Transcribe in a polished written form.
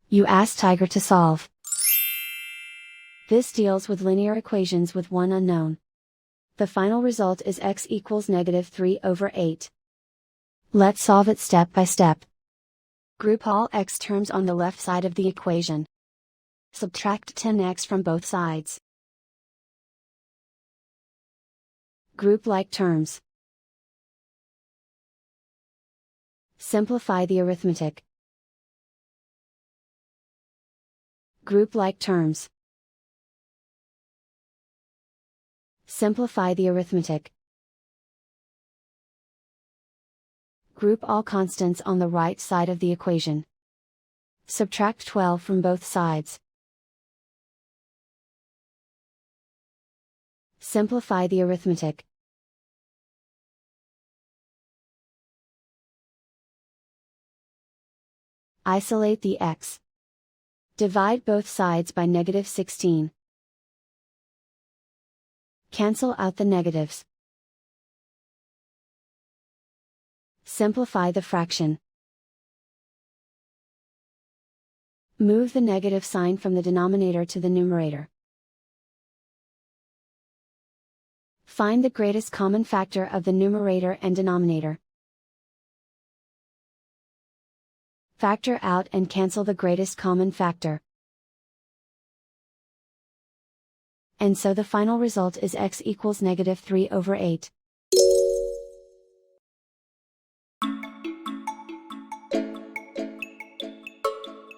You ask Tiger to solve. This deals with linear equations with one unknown. The final result is x equals -3/8. Let's solve it step by step. Group all x terms on the left side of the equation. Subtract 10x from both sides. Group like terms. Simplify the arithmetic. Group like terms. Simplify the arithmetic. Group all constants on the right side of the equation. Subtract 12 from both sides. Simplify the arithmetic. Isolate the x. Divide both sides by -16. Cancel out the negatives. Simplify the fraction. Move the negative sign from the denominator to the numerator. Find the greatest common factor of the numerator and denominator. Factor out and cancel the greatest common factor. And so the final result is x equals -3/8.